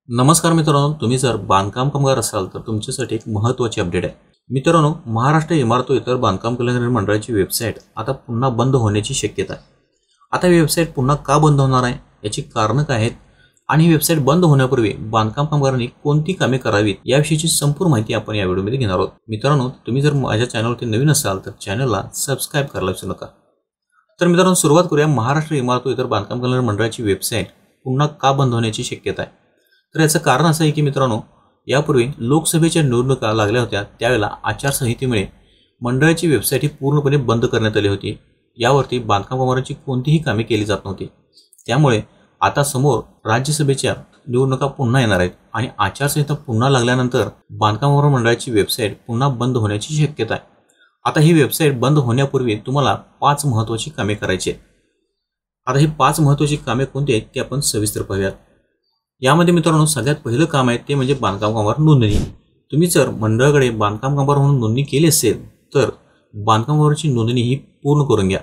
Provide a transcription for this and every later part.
नमस्कार मित्रांनो, तुम्ही जर बांधकाम कामगार असाल तर तुमच्यासाठी एक महत्त्वाची अपडेट आहे। मित्रांनो, महाराष्ट्र इमारत व इतर बांधकाम कामगार मंडळाची वेबसाईट आता पुन्हा बंद होण्याची शक्यता आहे। आता ही वेबसाईट पुन्हा का बंद होणार आहे, याची कारणं काय आहेत आणि ही वेबसाईट बंद होण्यापूर्वी बांधकाम कामगारांनी कोणती कामे करावीत याविषयीची संपूर्ण माहिती आपण या व्हिडिओमध्ये घेणार आहोत। मित्रांनो, तुम्ही जर माझ्या चॅनलवरती नवीन असाल तर चॅनलला सबस्क्राइब करायला विसरू नका। तर मित्रांनो, सुरुवात करूया महाराष्ट्र इमारत व इतर बांधकाम कामगार मंडळाची वेबसाईट पुन्हा का बंद होण्याची शक्यता आहे। तर याचं कारण असं आहे की मित्रांनो, यापूर्वी लोकसभेच्या निवडणुका लागल्या होत्या, त्यावेळेला आचारसंहितेमुळे मंडळाची वेबसाईट ही पूर्णपणे बंद करण्यात आली होती। यावरती बांधकाम कामगारांची कोणतीही कामे केली जात नव्हती। त्यामुळे आता समोर राज्यसभेच्या निवडणुका पुन्हा येणार आहेत आणि आचारसंहिता पुन्हा लागल्यानंतर बांधकाम कामगार मंडळाची वेबसाईट पुन्हा बंद होण्याची शक्यता आहे। आता ही वेबसाईट बंद होण्यापूर्वी तुम्हाला 5 महत्त्वाची कामे करायची आहेत। आता ही 5 महत्त्वाची कामे कोणती आहेत ते आपण सविस्तर पाहूयात। यामध्ये मित्रांनो, सगळ्यात पहिलं काम आहे ते म्हणजे बांधकाम कामगार नोंदणी। तुम्ही जर मंडळाकडे बांधकाम कामगार म्हणून नोंदणी केली असेल तर बांधकाम कामगारांची नोंदणी ही पूर्ण करून घ्या।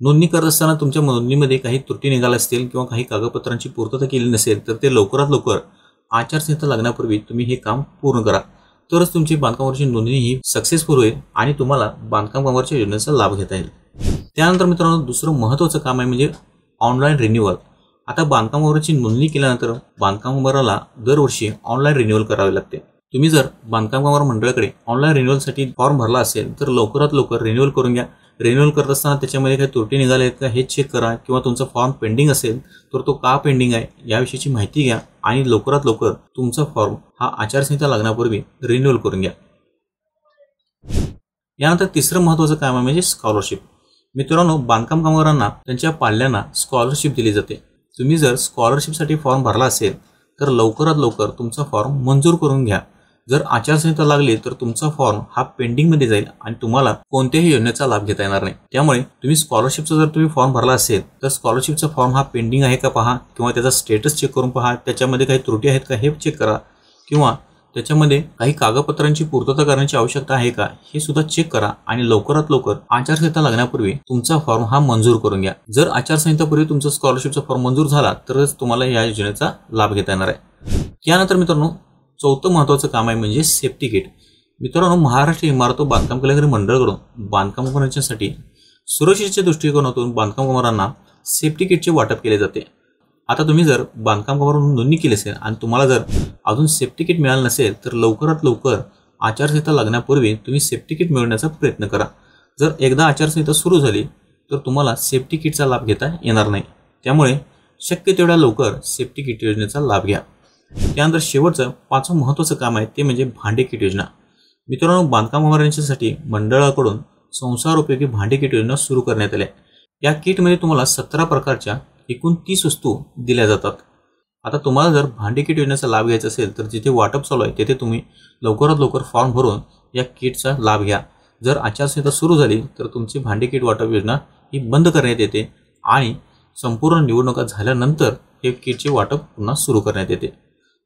नोंदणी करत असताना तुमच्या नोंदणीमध्ये काही त्रुटी निघाल्या असतील किंवा काही कागदपत्रांची पूर्तता केली नसेल तर ते लवकरात लवकर आचारसंहिता लागण्यापूर्वी तुम्ही हे काम पूर्ण करा, तरच तुमची बांधकाम कामगारांची नोंदणी ही सक्सेसफुल होईल आणि तुम्हाला बांधकाम कामगारांच्या योजनेचा लाभ घेता येईल। त्यानंतर मित्रांनो, दुसरं महत्त्वाचं काम आहे म्हणजे ऑनलाईन रिन्यूअल। आता बांधकाम कामगारांची नोंदणी केल्यानंतर बांधकाम कामगाराला दरवर्षी ऑनलाईन रिन्यूअल करावे लागते। तुम्ही जर बांधकाम कामगार मंडळाकडे ऑनलाईन रिन्यूअलसाठी फॉर्म भरला असेल तर लवकरात लवकर रिन्यूअल करून घ्या। रिन्यूअल करत असताना त्याच्यामध्ये काही त्रुटी निघाल्या आहेत का हे चेक करा, किंवा तुमचा फॉर्म पेंडिंग असेल तर तो का पेंडिंग आहे याविषयीची माहिती घ्या आणि लवकरात लवकर तुमचा फॉर्म हा आचारसंहिता लागण्यापूर्वी रिन्यूअल करून घ्या। यानंतर तिसरं महत्त्वाचं काम आहे म्हणजे स्कॉलरशिप। मित्रांनो, बांधकाम कामगारांना त्यांच्या पाल्यांना स्कॉलरशिप दिली जाते। तुम्ही जर स्कॉलरशिपसाठी फॉर्म भरला असेल तर लवकरात लवकर तुमचा फॉर्म मंजूर करून घ्या। जर आचारसंहिता लागली तर तुमचा फॉर्म हा पेंडिंगमध्ये जाईल आणि तुम्हाला कोणत्याही योजनेचा लाभ घेता येणार नाही। त्यामुळे तुम्ही स्कॉलरशिपचा जर तुम्ही फॉर्म भरला असेल तर स्कॉलरशिपचा फॉर्म हा पेंडिंग आहे का पहा, किंवा त्याचा स्टेटस चेक करून पहा, त्याच्यामध्ये काही त्रुटी आहेत का हे चेक करा, किंवा त्याच्यामध्ये काही कागदपत्रांची पूर्तता करण्याची आवश्यकता आहे का हे सुद्धा चेक करा आणि लवकरात लवकर आचारसंहिता लागण्यापूर्वी तुमचा फॉर्म हा मंजूर करून घ्या। जर आचारसंहितेपूर्वी तुमचा स्कॉलरशिपचा फॉर्म मंजूर झाला तरच तुम्हाला या योजनेचा लाभ घेता येणार आहे। यानंतर मित्रांनो, चौथं महत्त्वाचं काम आहे म्हणजे सेफ्टी किट। मित्रांनो, महाराष्ट्र इमारत व बांधकाम कामगार मंडळाकडून बांधकाम कामगारांसाठी सुरक्षेच्या दृष्टिकोनातून बांधकाम कामगारांना सेफ्टी किटचे वाटप केले जाते। आता तुम्ही जर बांधकाम कामगार म्हणून नोंदणी केली असेल आणि तुम्हाला जर अजून सेफ्टी किट मिळालं नसेल तर लवकरात लवकर आचारसंहिता लागण्यापूर्वी तुम्ही सेफ्टी किट मिळवण्याचा प्रयत्न करा। जर एकदा आचारसंहिता सुरू झाली तर तुम्हाला सेफ्टी किटचा लाभ घेता येणार नाही। त्यामुळे शक्य तेवढ्या लवकर सेफ्टी किट योजनेचा लाभ घ्या। त्यानंतर शेवटचं 5वं महत्त्वाचं काम आहे ते म्हणजे भांडे किट योजना। मित्रांनो, बांधकाम कामगारांसाठी मंडळाकडून संसारोपयोगी भांडे किट योजना सुरू करण्यात आली आहे। या किटमध्ये तुम्हाला 17 प्रकारच्या एकूण 30 वस्तू दिल्या जातात। आता तुम्हाला जर भांडे किट योजनेचा लाभ घ्यायचा असेल तर जिथे वाटप चालू आहे तिथे तुम्ही लवकरात लवकर फॉर्म भरून या किटचा लाभ घ्या। जर आचारसंहिता सुरू झाली तर तुमची भांडे किट वाटप योजना ही बंद करण्यात येते आणि संपूर्ण निवडणुका झाल्यानंतर हे किटचे वाटप पुन्हा सुरू करण्यात येते।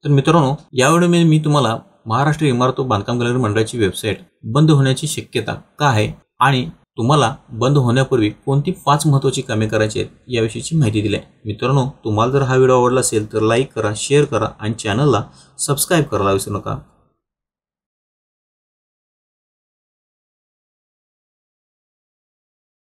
तर मित्रांनो, या व्हिडिओमध्ये मी तुम्हाला महाराष्ट्र इमारत व बांधकाम कामगार मंडळाची वेबसाईट बंद होण्याची शक्यता का आहे आणि तुम्हाला बंद होण्यापूर्वी कोणती 5 महत्त्वाची कामे करायची आहेत याविषयीची माहिती दिली आहे। मित्रांनो, तुम्हाला जर हा व्हिडिओ आवडला असेल तर लाईक करा, शेअर करा आणि चॅनलला सबस्क्राइब करायला विसरू नका।